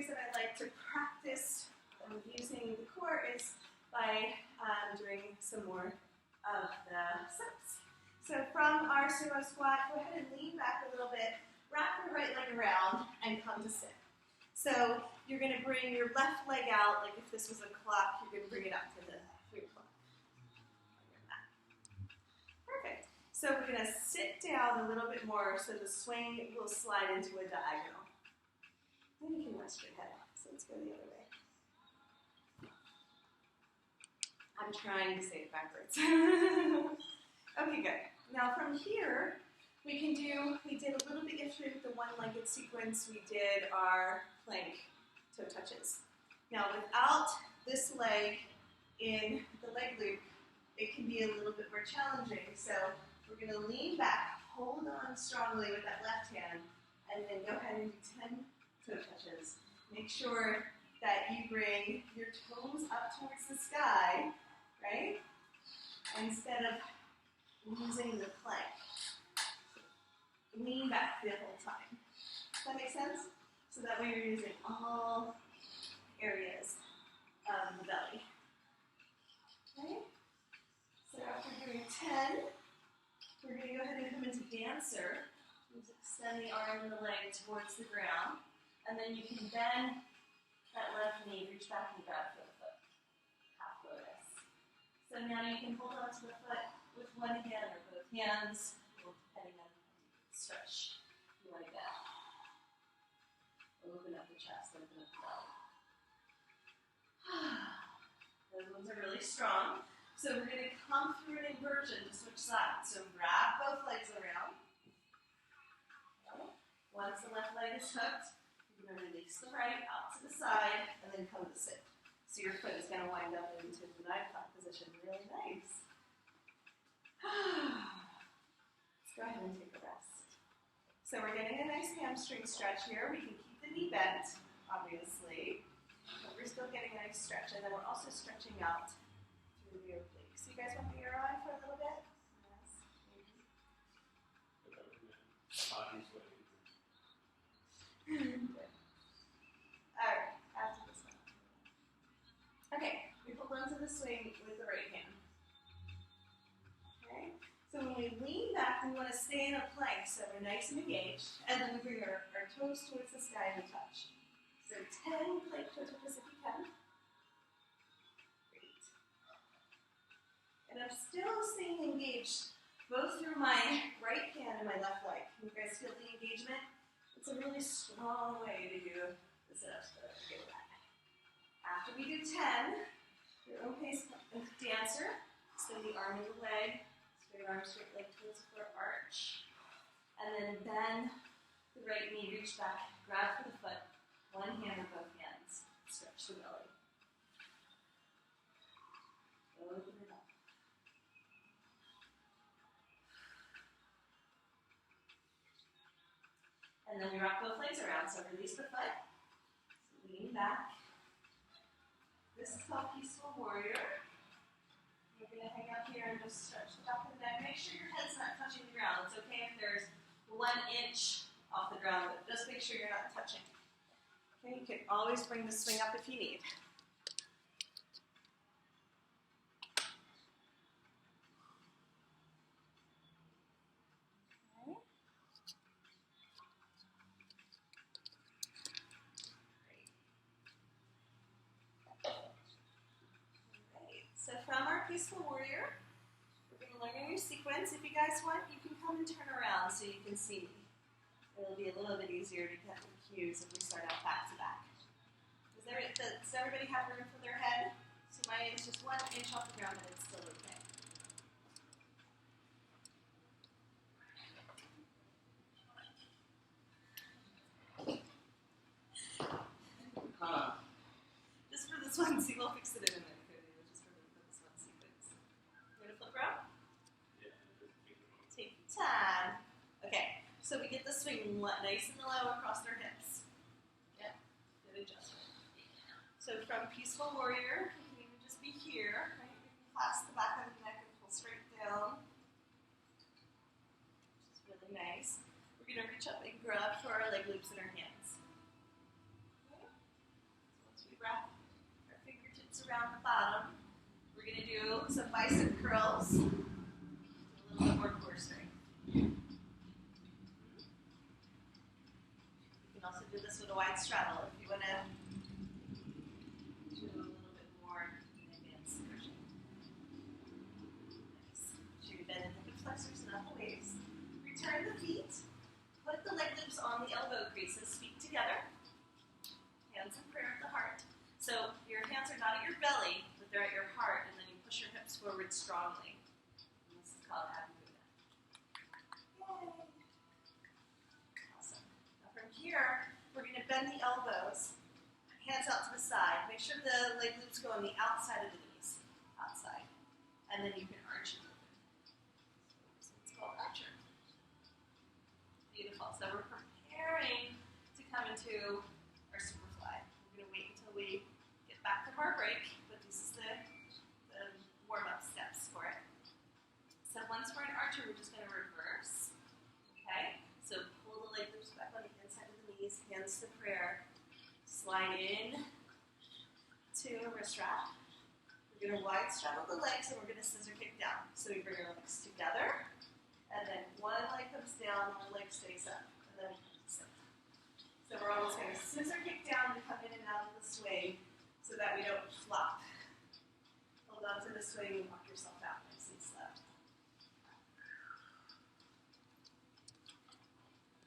ways that I like to practice using the core is by doing some more of the Situps. So from our sumo squat, go ahead and lean back a little bit, wrap your right leg around, and come to sit. So you're going to bring your left leg out, like if this was a clock, you're going to bring it up to the 3 o'clock. Perfect. So we're going to sit down a little bit more so the swing will slide into a diagonal. Then you can rest your head. So let's go the other way. I'm trying to say it backwards. Okay, good. Now from here, we did a little bit yesterday with the one-legged sequence. We did our plank toe touches. Now without this leg in the leg loop, it can be a little bit more challenging. So we're going to lean back, hold on strongly with that left hand, and then go ahead and do 10 toe touches. Make sure that you bring your toes up towards the sky, right? Instead of using the plank. Lean back the whole time. Does that make sense? So that way you're using all areas of the belly. Okay? So after doing 10, we're going to go ahead and come into dancer. Just extend the arm and the leg towards the ground. And then you can bend that left knee, reach back and grab for the foot. Half lotus. So now you can hold on to the foot with one hand or both hands, depending on stretch you like that. Open up the chest, open up the belly. Those ones are really strong. So we're going to come through an inversion to switch sides. So wrap both legs around. Once the left leg is hooked, you're going to release the right out to the side and then come to sit. So your foot is going to wind up into the knife clap position. Really nice. Let's go ahead and take a rest. So we're getting a nice hamstring stretch here. We can keep the knee bent, obviously, but we're still getting a nice stretch. And then we're also stretching out through the obliques. So you guys want the ear on for a little bit? Yes. Alright, after this one. Okay, we hold on to the swing with the right hand. Okay, so when we lean back, we want to stay in a plank, so we're nice and engaged, and then we bring our toes towards the sky and we touch. So 10 plank toe touches if you can. Great. And I'm still staying engaged both through my right hand and my left leg. You guys feel the engagement? It's a really strong way to do the sit-ups. After we do 10, your own pace dancer, extend the arm and the leg, straight arm, straight leg towards the floor arch, and then bend the right knee, reach back, grab for the foot, one hand or both hands, stretch the belly. Open it up. And then we rock both legs around, so release the foot, so lean back. This is called Peaceful Warrior. We're going to hang out here and just stretch the back of the neck. Make sure your head's not touching the ground. It's okay if there's 1 inch off the ground, but just make sure you're not touching. Okay, you can always bring the swing up if you need. So from our Peaceful Warrior, we're going to learn a new sequence. If you guys want, you can come and turn around so you can see me. It'll be a little bit easier to get the cues if we start out back to back. Does everybody have room for their head? So mine is just 1 inch off the ground, but it's still okay. Just for this one, see, we'll fix it in a minute. Take your time. Okay, so we get the swing nice and low across their hips. Yeah, good adjustment. So from Peaceful Warrior, you can even just be here, right? You can clasp the back of the neck and pull straight down, which is really nice. We're going to reach up and grab for our leg loops in our hands. Okay. around the bottom. We're going to do some bicep curls. Do a little bit more core strength. You can also do this with a wide straddle if you want to do a little bit more advanced version. Nice. Make sure you bend in the hip flexors, not the waist. Return the feet. Put the leg loops on the elbow creases, feet together. Hands in prayer at the heart. So your hands are not at your belly, but they're at your heart, and then you push your hips forward strongly. And this is called Abhyuda. Yay! Awesome. Now from here, we're going to bend the elbows, hands out to the side. Make sure the leg loops go on the outside of the knees, outside. And then you can arch it open. So it's called archer. Beautiful. So we're preparing to come into our superfly. We're going to wait until we get back from our break, but this is the warm-up steps for it. So once we're in archer, we're just going to reverse. Okay? So pull the leg loops back on the inside of the knees, hands to prayer. Slide in to wrist wrap. We're going to wide straddle the legs, and we're going to scissor kick down. So we bring our legs together. And then one leg comes down, one leg stays up, and then we sit. So we're almost going to scissor kick down to come in and out of the swing so that we don't flop. Hold on to the swing.